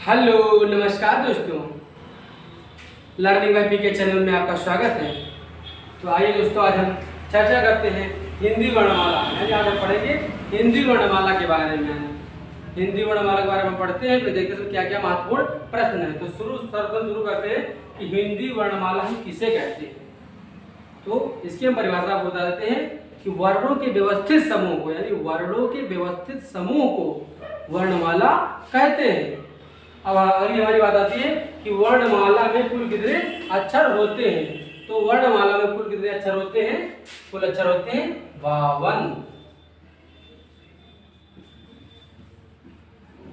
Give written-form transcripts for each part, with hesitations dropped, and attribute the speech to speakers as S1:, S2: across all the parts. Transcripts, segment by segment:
S1: Hello नमस्कार दोस्तों, learning by PK channel में आपका स्वागत है। तो आइए दोस्तों, आज हम चर्चा करते हैं हिंदी वर्णमाला। यानी आज हम पढ़ेंगे हिंदी वर्णमाला के बारे में। हिंदी वर्णमाला के बारे में पढ़ते हैं, फिर देखते हैं क्या क्या महत्वपूर्ण प्रश्न है। तो सर्वप्रथम शुरू करते हैं कि हिंदी वर्णमाला हम किसे कहते हैं। तो इसकी हम परिभाषा आपको बता देते हैं कि वर्णों के व्यवस्थित समूह को, यानी वर्णों के व्यवस्थित समूह को वर्णमाला कहते हैं। अब अगली हमारी बात आती है कि वर्णमाला में कुल कितने अक्षर होते हैं। तो वर्णमाला में कुल कितने अक्षर होते हैं? कुल अक्षर होते हैं 52।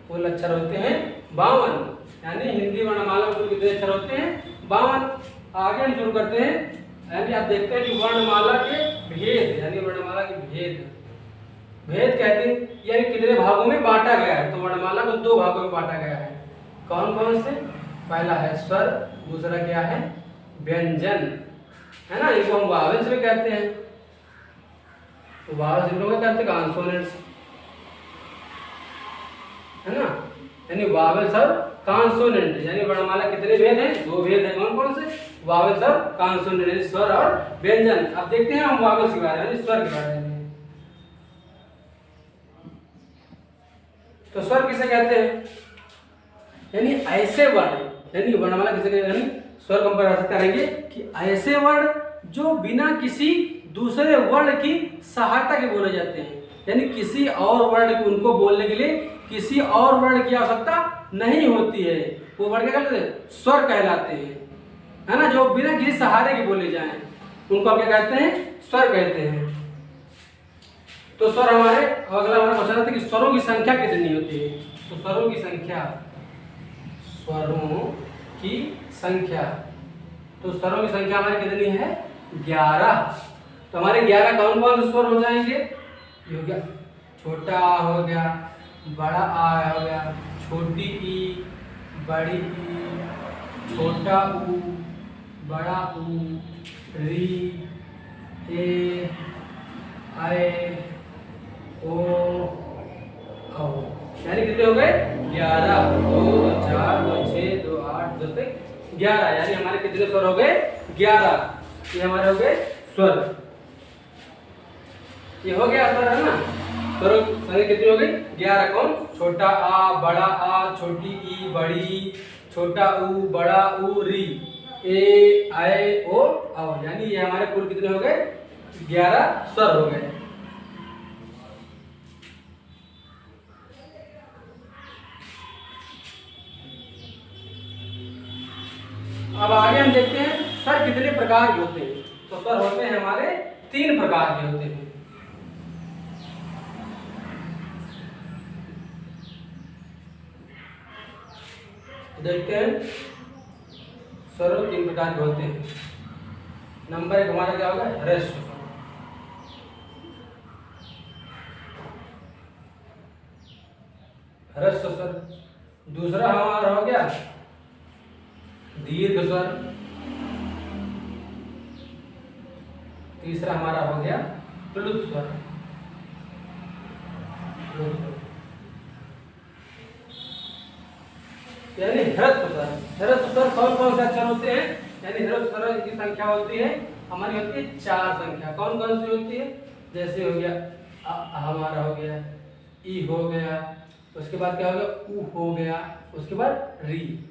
S1: कुल अक्षर होते हैं 52। यानी हिंदी वर्णमाला में कुल कितने अक्षर होते हैं? 52। आगे हम शुरू करते हैं। यानी आप देखते हैं कि वर्णमाला के भेद, यानी वर्णमाला के भेद कहते हैं यानी कितने भागों में बांटा गया है। तो वर्णमाला को 2 भागों में बांटा गया है। कौन कौन से? पहला है स्वर, दूसरा क्या है? व्यंजन, है ना। इनको हम वावल्स भी कहते हैं। तो वावल्स इन लोगों को कहते हैं कॉन्सोनेंट्स, है ना। यानी वावल्स और कॉन्सोनेंट, यानी वर्णमाला कितने भेद हैं? 2 भेद हैं। कौन कौन से? वावल्स और कॉन्सोनेंट, यानी स्वर और व्यंजन। अब देखते हैं हम वावल्स के बारे में, यानी स्वर के बारे में। तो स्वर किसे कहते हैं? यानी ऐसे वर्ण, यानी वर्णमाला किसे कहते हैं? स्वर को हम परिभाषित करेंगे कि ऐसे वर्ण जो बिना किसी दूसरे वर्ण की सहायता के बोले जाते हैं। यानी किसी और वर्ण की, उनको बोलने के लिए किसी और वर्ण की आवश्यकता नहीं होती है। वो वर्ण क्या कहते हैं? स्वर कहलाते हैं, है ना। जो बिना किसी सहारे के बोले जाएं उनको हम क्या कहते हैं? स्वर कहते हैं। तो स्वर हमारे, अगला हमारा क्वेश्चन आता है कि स्वरों की संख्या कितनी होती है। तो स्वरों की संख्या, स्वरों की संख्या, तो स्वरों की संख्या हमारी कितनी है? 11। तो हमारे 11 कौन कौन से स्वर हो जाएंगे? ये हो गया छोटा आ, हो गया बड़ा आ, हो गया छोटी ई, बड़ी ई, छोटा ऊ, बड़ा ऊ, री, ए, आए, ओ, औ। यानी कितने हो गए? 11। 2 2 4 2 6 2 8 2 तक 11। यानी हमारे कितने स्वर हो गए? 11। ये हमारे हो गए स्वर। ये हो गया स्वर, है ना। स्वरों की संख्या कितनी हो गई? 11। कौन? छोटा आ, बड़ा आ, छोटी ई, बड़ी ई, छोटा ऊ, बड़ा ऊ, री, ए, आए, ओ, औ। यानी ये हमारे कुल कितने हो गए? 11 स्वर हो गए। अब आगे हम देखते हैं स्वर कितने प्रकार के होते हैं। तो स्वर होते हैं हमारे 3 प्रकार के होते हैं। देखते हैं स्वर 3 प्रकार के होते हैं। नंबर 1 हमारा क्या होगा? ह्रस्व स्वर। ह्रस्व स्वर। दूसरा हमारा हो गया दीर्घ स्वर। तीसरा हमारा हो गया प्लुत स्वर। यानी ह्रस्व स्वर। ह्रस्व स्वर कौन कौन से अक्षर होते हैं? यानी ह्रस्व स्वर की संख्या होती है हमारी, होती है 4 संख्या। कौन कौन सी होती है? जैसे हो गया हमारा हो गया, ई हो गया, उसके बाद क्या हो गया? ऊ हो गया, उसके बाद री।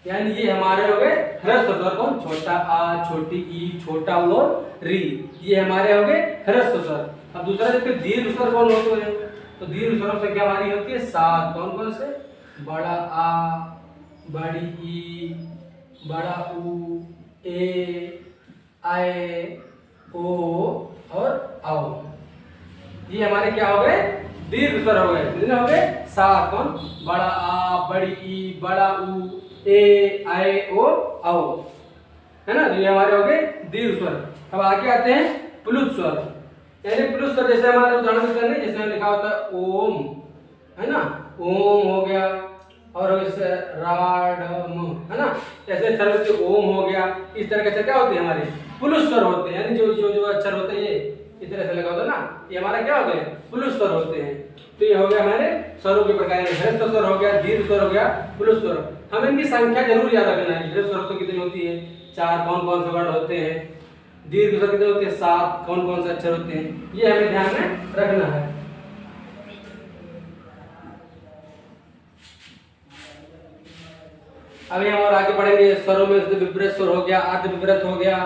S1: यानी ये हमारे हो गए ह्रस्व स्वर। कौन? छोटा आ, छोटी ई, छोटा ऊ और री, ये हमारे हो गए ह्रस्व स्वर। अब दूसरा देखते हैं दीर्घ स्वर कौन होते हैं। तो दीर्घ स्वरों की संख्या हमारी होती है 7। कौन कौन से? बड़ा आ, बड़ी ई, बड़ा ऊ, ए, आए, ओ और औ। ये हमारे क्या हो गए? दीर्घ स्वर हो गए। कितने हो गए? 7। कौन? बड़ा आ, बड़ी ई, बड़ा ऊ, ए, आए, ओ, औ, है ना। ये हमारे हो गए दीर्घ स्वर। अब आगे आते हैं प्लुत स्वर। यानी प्लुत स्वर जैसे हमारे उदाहरण करने, जैसे लिखा होता है ओम, है ना। ओम हो गया, और जैसे राडम, है ना। जैसे सरस्वती ओम हो गया। इस तरह के अक्षर क्या होते हैं? हमारे प्लुत स्वर होते हैं। यानी जो जो जो अक्षर होते हैं ये इस तरह से लगा होता ना, ये हमारा क्या हो गए पुरुष स्वर होते हैं। तो ये हो गया हमारे स्वरों के प्रकार, ह्रस्व स्वर हो गया, दीर्घ स्वर हो गया, पुरुष स्वर। हमें इनकी संख्या जरूर याद रखना है। ह्रस्व स्वर तो कितनी होती है, 4 कौन कौन से वर्ण होते हैं, दीर्घ स्वर कितने होते हैं, 7 कौन कौन से अक्षर होते हैं, ये हमें ध्यान में रखना है। अभी हम और आगे बढ़ेंगे स्वरों में, विभ्रत स्वर हो गया, अर्ध विभ्रत हो गया,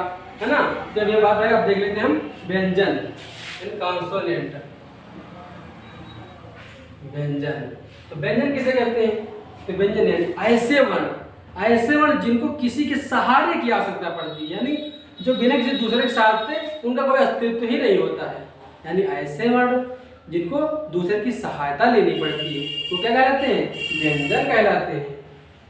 S1: है ना। जब ये बात है, अब देख लेते हैं हम व्यंजन, कॉन्सोनेंट, व्यंजन। तो व्यंजन किसे कहते हैं, तो व्यंजन यानी ऐसे वर्ण जिनको किसी के सहारे की आवश्यकता पड़ती है, यानी जो बिना किसी दूसरे के साथ उनका कोई अस्तित्व ही नहीं होता है, यानी ऐसे वर्ण जिनको दूसरे की सहायता लेनी पड़ती है वो क्या कहलाते हैं, व्यंजन कहलाते हैं।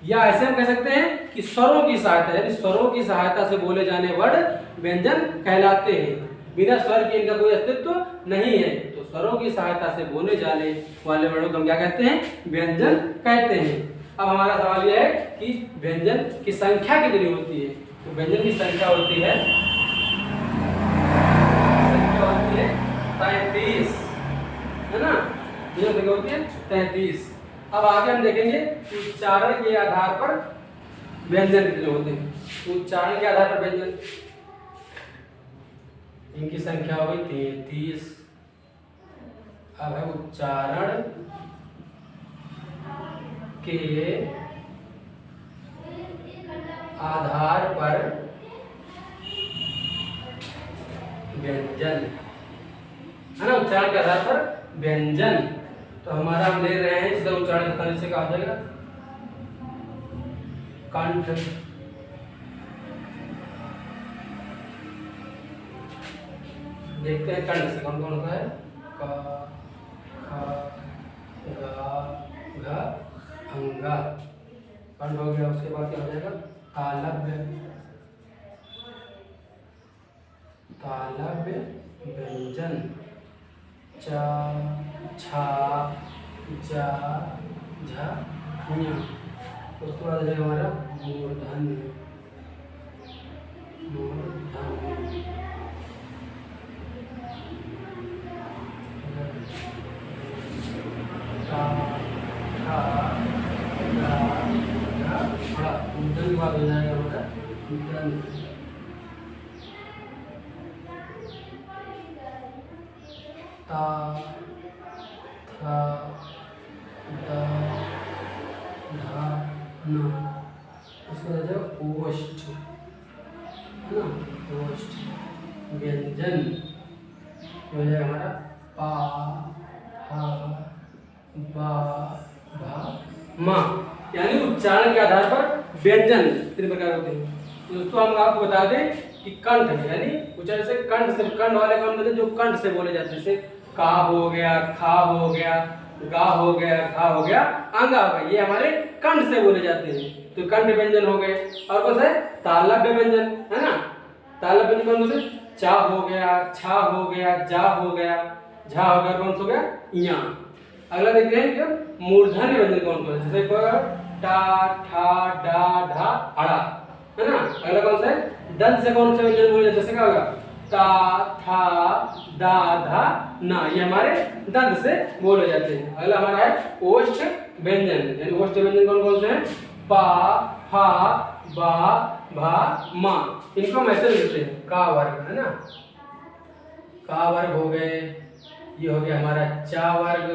S1: या ऐसे हम कह सकते हैं कि स्वरों की सहायता, यानी स्वरों की सहायता से बोले जाने वर्ण व्यंजन कहलाते हैं। बिना स्वर के इनका कोई अस्तित्व नहीं है, तो स्वरों की सहायता से बोले जाने वाले वर्णों को हम क्या कहते हैं, व्यंजन कहते हैं। अब हमारा सवाल यह है कि व्यंजन की संख्या कितनी होती है, तो व्यंजन की संख्या होती है 33, है ना, व्यंजन संख्या होती है 33। अब आगे हम देखेंगे उच्चारण के आधार पर व्यंजन कितने होते हैं। उच्चारण के आधार पर व्यंजन, इनकी संख्या हो गई 33। अब है उच्चारण के आधार पर व्यंजन, है ना, उच्चारण के आधार पर व्यंजन। तो हमारा हम ले रहे हैं इसका उच्चारण स्थान से कहा जाएगा कंठ, देखते हैं कंठ से कौन कौन सा है, क, ख, ग, घ, अंगा, कंठ हो गया। उसके बाद क्या हो जाएगा, तालव्य, तालव्य व्यंजन, च, छ, ज, झ, ञ। उसके बाद है हमारा मूर्धन्य, मूर्धन्य, ता, था, गा, धा, ड़ा। मूर्धन्य के बाद हो जाएगा हमारा दंत, ता, था, दा, धा, न। उसके बाद है ओष्ठ, है ना, ओष्ठ व्यंजन हो जाएगा हमारा पा, हा, बा, भा, मा। यानी उच्चारण के आधार पर व्यंजन कितने प्रकार होते हैं। तो दोस्तों हम आपको बता दें कि कंठ है, यानी उच्चारण से कंठ से, कंठ वाले कौन होते हैं, जो कंठ से बोले जाते हैं, जैसे का हो गया, खा हो गया, गा हो गया, घा हो गया, अंगा हो गया, ये हमारे कंठ से बोले जाते हैं। तो कंठ व्यंजन हो गए। और कौन सा है, तालव्य व्यंजन, है ना। तालव्य व्यंजन कौन से, चा हो गया, छा हो गया, जा हो गया, झा हो गया, कौन सा हो गया, या। अगला देखते हैं कि मूर्धन्य व्यंजन कौन कौन है, जैसे टा, ठा, डा, ढा, अड़ा, है ना। अगला कौन सा है, दंत से कौन से व्यंजन बोले जाते हैं, जैसे क्या होगा, ता, था, दा, धा, ना, ये हमारे दंत से बोले जाते हैं। अगला हमारा है ओष्ठ व्यंजन, यानी ओष्ठ व्यंजन कौन कौन से हैं, पा, फा, बा, भा, मा। इनको हम ऐसे लिखते हैं, का वर्ग, है ना, का वर्ग हो गए, ये हो गया हमारा चा वर्ग,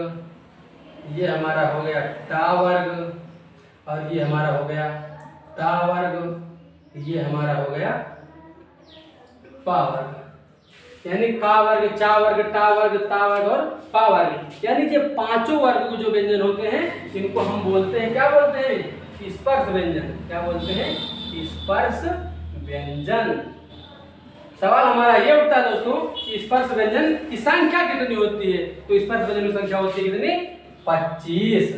S1: ये हमारा हो गया टा वर्ग, और ये हमारा हो गया ता वर्ग, ये हमारा हो गया पा वर्ग। यानी का वर्ग, चा वर्ग, टा वर्ग, ता वर्ग और पा वर्ग, यानी ये पांचों वर्ग जो व्यंजन होते हैं इनको हम बोलते हैं, क्या बोलते हैं, स्पर्श व्यंजन। क्या बोलते हैं, स्पर्श व्यंजन। सवाल हमारा ये उठता है दोस्तों कि स्पर्श व्यंजन की संख्या कितनी होती है, तो स्पर्श व्यंजन की संख्या होती है कितनी, 25,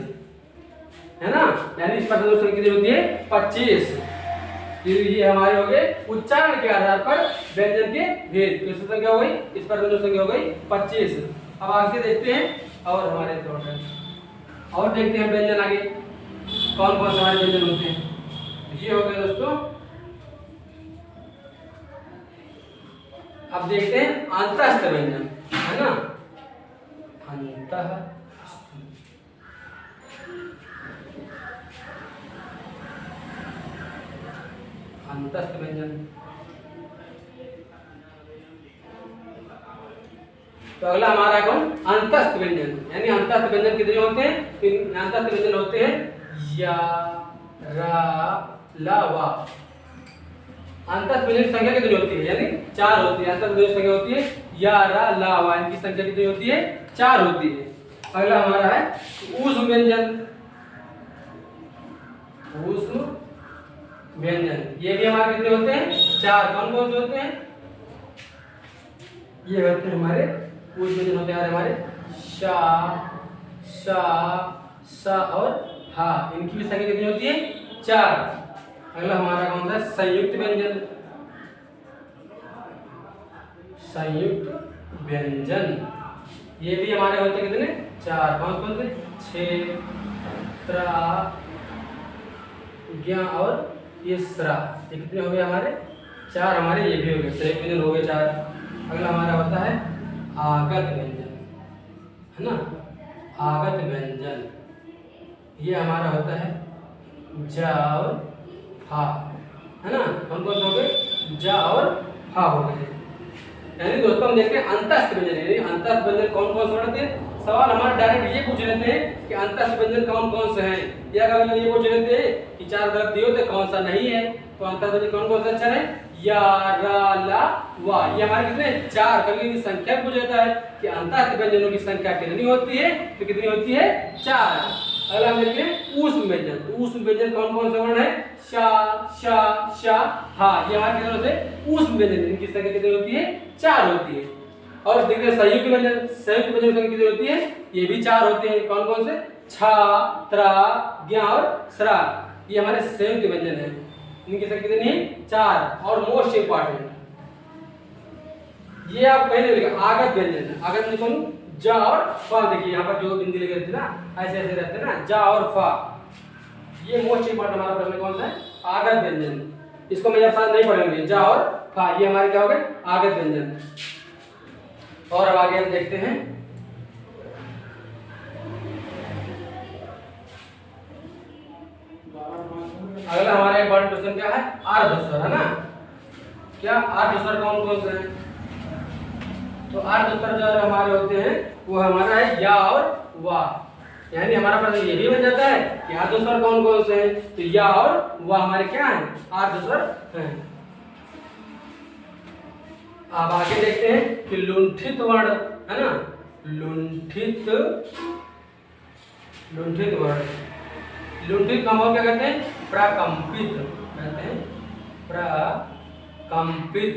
S1: है ना। यानी स्पर्श व्यंजन की संख्या कितनी होती है, 25। ये हमारे हो गए उच्चारण के आधार पर व्यंजन के भेद। तो संख्या हो गई, स्पर्श व्यंजन संख्या हो गई 25। अब आगे देखते हैं और हमारे और देखते हैं व्यंजन आगे कौन कौन से हमारे व्यंजन होते हैं। ये हो गए दोस्तों। अब देखते हैं अंतःस्थ व्यंजन। है ना, अंतः अंतस्थ व्यंजन। तो अगला हमारा है कौन, अंतस्थ व्यंजन। यानी अंतस्थ व्यंजन कितने होते हैं, अंतस्थ व्यंजन होते हैं या, रा, ला, वा। अंतस्थ व्यंजन की संख्या कितनी होती है, यानी 4 होती है। अंतस्थ व्यंजन की संख्या होती है या, रा, ला, वा, इनकी संख्या कितनी होती है, 4 होती है। अगला हमारा है ऊष्म व्यंजन। ऊष्म व्यंजन, ये भी हमारे कितने होते हैं, 4। कौन कौन से होते हैं, ये होते हैं हमारे ऊष्म व्यंजन होते हैं हमारे शा, शा, सा और हा। इनकी भी संख्या कितनी होती है, 4। अगला हमारा कौन सा है, संयुक्त व्यंजन। संयुक्त व्यंजन, ये भी हमारे होते कितने, 4। कौन कौन से, छे, त्रा, ज्ञा और ये स्रा। ये कितने हो गए हमारे, 4 हमारे ये भी हो गए, संयुक्त व्यंजन हो गए 4। अगला हमारा होता है आगत व्यंजन, है ना, आगत व्यंजन। ये हमारा होता है जा और फा, है ना। कौन कौन हो गए, जा और फा हो गए। यानी दोस्तों हम देखते हैं अंतस्थ व्यंजन, यानी अंतस्थ व्यंजन कौन कौन से होते हैं। सवाल हमारा डायरेक्ट ये पूछ लेते हैं कि अंतस्थ व्यंजन कौन कौन से हैं, या कभी ये पूछ लेते हैं कि 4 गलत दिए तो कौन सा नहीं है। तो अंतस्थ व्यंजन कौन कौन सा अच्छा है, या, रा, ला, वा। ये हमारे कितने, 4। कभी इनकी संख्या पूछ लेता है कि अंतस्थ व्यंजनों की संख्या कितनी होती है, तो कितनी होती है, 4। अगला हम देखते हैं ऊष्म व्यंजन। तो ऊष्म व्यंजन कौन कौन से वर्ण है, शा, शा, शा, हा। ये हमारे कितने होते हैं, ऊष्म व्यंजन। इनकी संख्या कितनी होती है, 4 होती है। और देखते हैं संयुक्त व्यंजन। संयुक्त व्यंजन की संख्या कितनी होती है, ये भी 4 होते हैं। कौन कौन से, छा, त्रा, ज्ञा और स्रा। ये हमारे संयुक्त व्यंजन है। इनकी संख्या कितनी है, 4। और मोस्ट इंपॉर्टेंट, ये आप पहले लिखा आगत व्यंजन। आगत में कौन, जा और फा। देखिए यहाँ पर जो बिंदी लिखे रहते ना, ऐसे ऐसे रहते हैं ना, जा और फा। ये मोस्ट इंपॉर्टेंट हमारा प्रश्न कौन सा है, आगत व्यंजन। इसको मैं साथ नहीं पढ़ेंगे, जा और फा, ये हमारे क्या हो गए, आगत व्यंजन। और अब आगे हम देखते हैं अगला हमारा इंपॉर्टेंट क्वेश्चन क्या है, अर्धस्वर, है ना। क्या अर्धस्वर कौन कौन से हैं, तो अर्धस्वर जो हमारे होते हैं वो हमारा है या और वा। यानी हमारा प्रश्न ये भी बन जाता है कि अर्धस्वर कौन कौन से हैं, तो या और वा हमारे क्या हैं, अर्धस्वर हैं। अब आगे देखते हैं कि लुंठित वर्ण, है ना, लुंठित वर्ण। लुंठित का मतलब क्या कहते हैं, प्रकंपित कहते हैं, प्रकंपित।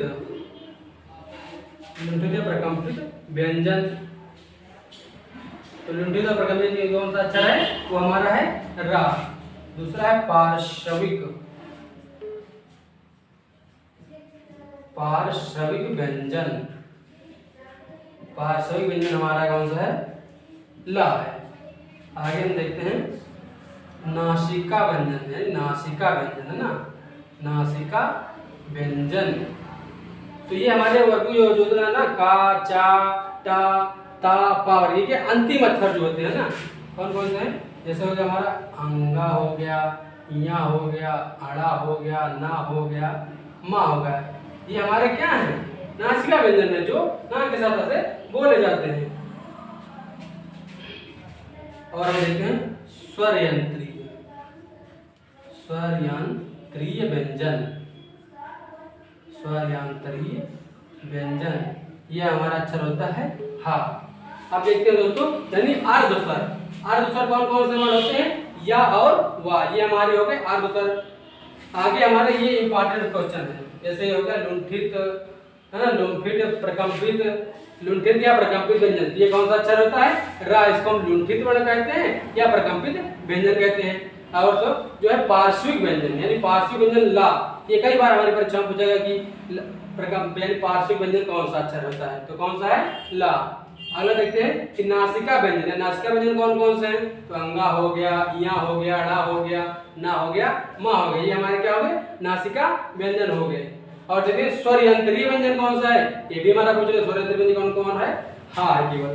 S1: लुंठित या प्रकंपित व्यंजन। तो लुंठित और प्रकंपित कौन सा अच्छा है, वो हमारा है रा। दूसरा है पार्श्विक, पार्श्विक व्यंजन। पार्श्विक व्यंजन हमारा कौन सा है, ला है। आगे हम देखते हैं नासिका व्यंजन, यानी नासिका व्यंजन, है ना, नासिका व्यंजन। तो ये हमारे वर्ग योजना ना, का, चा, टा, ता, पा, और ये के अंतिम अक्षर जो होते हैं ना, कौन कौन से हैं, जैसे हो गया हमारा अंगा हो गया, या हो गया, अड़ा हो गया, ना हो गया, मा हो गया। ये हमारे क्या है, नासिका व्यंजन है, जो ना के साथ ऐसे बोले जाते हैं। और हम देखते हैं स्वरयंत्रीय, स्वरयंत्रीय व्यंजन। स्वरयंत्रीय व्यंजन, ये हमारा अक्षर होता है हा। अब देखते हैं दोस्तों, यानी अर्धस्वर। अर्धस्वर कौन कौन से वर्ण होते हैं, या और वा, ये हमारे हो गए अर्धस्वर। आगे हमारे ये इंपॉर्टेंट क्वेश्चन है, जैसे हो गया लुंठित, है ना, लुंठित, प्रकंपित। लुंठित या प्रकंपित व्यंजन, ये कौन सा अक्षर होता है, रा। इसको हम लुंठित वर्ण कहते हैं या प्रकंपित व्यंजन कहते हैं। और जो है पार्श्विक व्यंजन, यानी पार्श्विक व्यंजन ला। ये कई बार हमारी परीक्षा में पूछेगा कि यानी पार्श्विक व्यंजन कौन सा अक्षर होता है, तो कौन सा है, ला। अगला देखते हैं कि नासिका व्यंजन। नासिका व्यंजन कौन कौन से हैं, तो अंगा हो गया, या हो गया, अड़ा हो गया, ना हो गया, मा हो गया। ये हमारे क्या हो गए, नासिका व्यंजन हो गए। और देखिए स्वर यंत्रीय व्यंजन कौन सा है, ये भी हमारा पूछ रहे, स्वर यंत्रीय व्यंजन कौन कौन है, हा है केवल।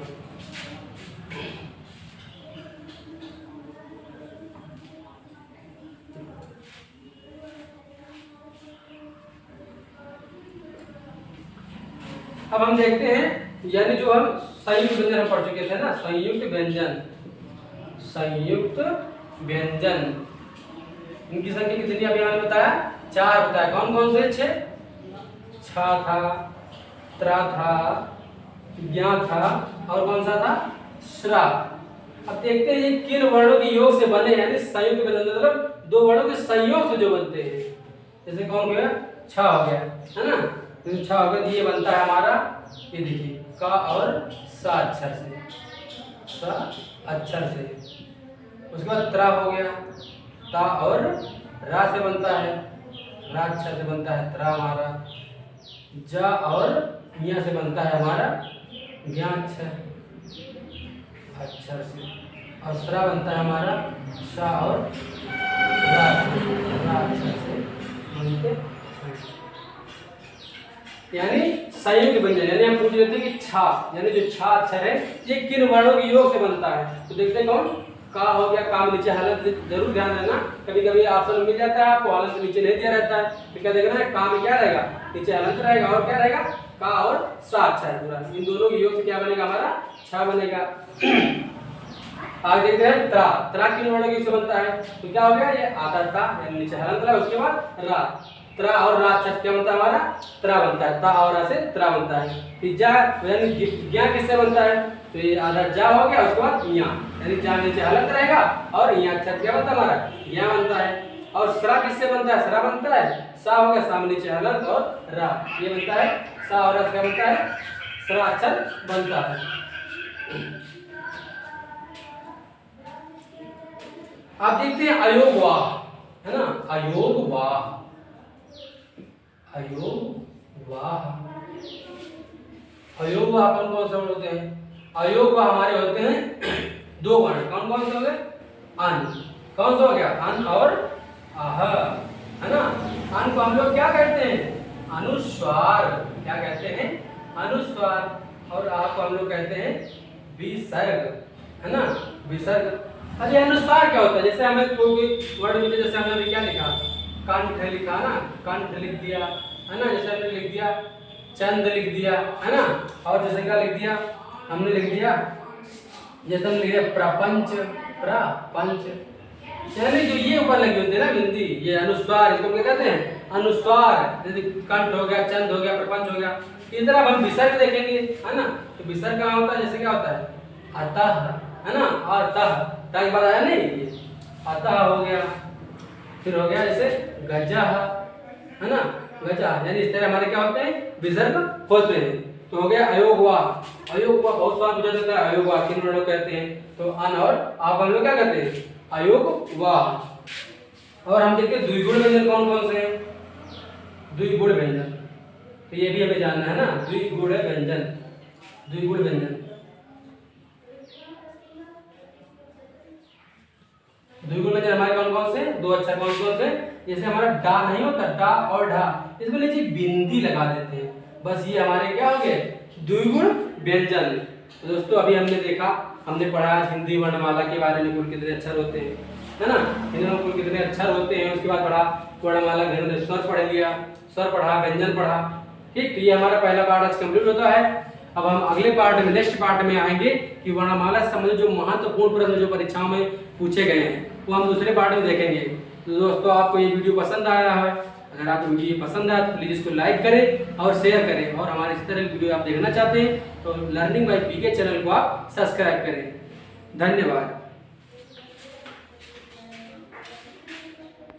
S1: अब हम देखते हैं, यानी जो हम संयुक्त व्यंजन हम पढ़ चुके थे ना, संयुक्त व्यंजन, संयुक्त व्यंजन, इनकी संख्या कितनी अभी हमने बताया, 4 बताया। कौन कौन से? 6 छ था, त्रा था, ज्ञा था, और कौन सा था? श्रा। अब देखते हैं ये किन वर्णों के योग से बने हैं, यानी संयुक्त व्यंजन मतलब 2 वर्णों के संयोग से जो बनते हैं। जैसे कौन हो गया? छ हो गया, है ना, तो छ हो गया, ये बनता है हमारा, ये देखिए, का और सा अक्षर से, सा अक्षर से। उसके बाद त्रा हो गया, ता और रा से बनता है, रा अक्षर से बनता है त्रा हमारा। जा और मिया से बनता है हमारा ज्ञा अक्षर से, और श्रा बनता है हमारा शा और रा अक्षर से बनते हैं। यानी संयुक्त व्यंजन, यानी हम पूछ लेते हैं कि छा, यानी जो छा अक्षर है ये किन वर्णों के योग से बनता है। तो देखते हैं कौन? का हो गया, काम नीचे हालत जरूर ध्यान देना, कभी कभी ऑप्शन मिल जाता है आपको, हालत नीचे नहीं दिया रहता है, तो क्या देखना है, काम में क्या रहेगा, नीचे हालत रहेगा, और क्या रहेगा, का और सा अक्षर पूरा, इन दोनों के योग से क्या बनेगा, हमारा छा बनेगा। आगे देखते हैं त्रा, त्रा किन वर्णों के योग से बनता है, तो क्या हो गया, ये आधा ता, यानी नीचे हालत रहा, उसके बाद रा, त्रा और रा अक्षर क्या बनता है हमारा, त्रा बनता है, ता और रा से त्रा बनता है। फिर जा, यानी ज्ञा किससे बनता है, तो ये आधा जा हो गया, उसके बाद या, यानी जा नीचे हालत रहेगा, और या अक्षर क्या बनता है हमारा, या बनता है। और श्रा किससे बनता है, श्रा बनता है, सा हो गया, सामने नीचे हालत, और रा, ये बनता है, सा और रा क्या बनता है, श्रा अक्षर बनता है। आप देखते हैं अयोग वाह, है ना, अयोग वाह, अयोग वाह, अयोग वाह कौन कौन से होते हैं, अयोग वाह हमारे होते हैं 2 वर्ण, कौन कौन से हो गए, अन, कौन सा हो गया, अन और आह, है ना। अन को हम लोग क्या कहते हैं, अनुस्वार, क्या कहते हैं, अनुस्वार, और आह को हम लोग कहते हैं विसर्ग, है ना, विसर्ग। अरे अनुस्वार क्या होता है, जैसे हमें कोई वर्ड मिले, जैसे हमने क्या लिखा, कंठ लिखा ना, कंठ लिख दिया, है ना, जैसे हमने लिख दिया चंद लिख दिया, है ना, और जैसे क्या लिख दिया, हमने लिख दिया, जैसे हमने लिख दिया प्रपंच, प्रपंच, यानी जो ये ऊपर लगी होती है ना बिंदी, ये अनुस्वार, इसको क्या कहते हैं, अनुस्वार। जैसे कंठ हो गया, चंद हो गया, प्रपंच हो गया। इस तरह हम विसर्ग देखेंगे, है ना, तो विसर्ग कहाँ होता है, जैसे क्या होता है, अतः, है ना, अतः, ता के बाद आया नहीं, ये अतः हो गया, फिर हो गया जैसे गजः, है ना, गजा, यानी इस तरह हमारे क्या होते हैं, विसर्ग होते हैं। तो हो गया अयोग वाह, अयोग वाह बहुत सवाल पूछा जाता है, अयोग वाह किन वर्णों कहते हैं, तो अन और आप हम लोग क्या कहते हैं, अयोग वाह। और हम देखते हैं द्विगुण व्यंजन कौन कौन से हैं, द्विगुण व्यंजन, तो ये भी हमें जानना है ना, द्विगुण व्यंजन, द्विगुण व्यंजन, द्विगुण व्यंजन हमारे कौन कौन से, 2 अक्षर कौन कौन से, जैसे हमारा डा नहीं होता, डा और ढा, इसको नीचे बिंदी लगा देते हैं, बस ये हमारे क्या हो गए, द्विगुण व्यंजन। तो दोस्तों अभी हमने देखा, हमने पढ़ा हिंदी वर्णमाला के बारे में, कुल कितने अक्षर होते हैं, है ना, हिंदी में कुल कितने अक्षर होते हैं, उसके बाद पढ़ा वर्णमाला, हमने स्वर पढ़ लिया, स्वर पढ़ा, व्यंजन पढ़ा, ठीक। तो ये हमारा पहला पार्ट आज कंप्लीट होता है। अब हम अगले पार्ट में, नेक्स्ट पार्ट में आएंगे कि वर्णमाला से संबंधित जो महत्वपूर्ण प्रश्न जो परीक्षाओं में पूछे गए हैं वो हम दूसरे पार्ट में देखेंगे। तो दोस्तों आपको ये वीडियो पसंद आया है, अगर आपको वीडियो पसंद आया तो प्लीज़ इसको लाइक करें और शेयर करें, और हमारे इस तरह की वीडियो आप देखना चाहते हैं तो लर्निंग बाय पीके चैनल को आप सब्सक्राइब करें। धन्यवाद।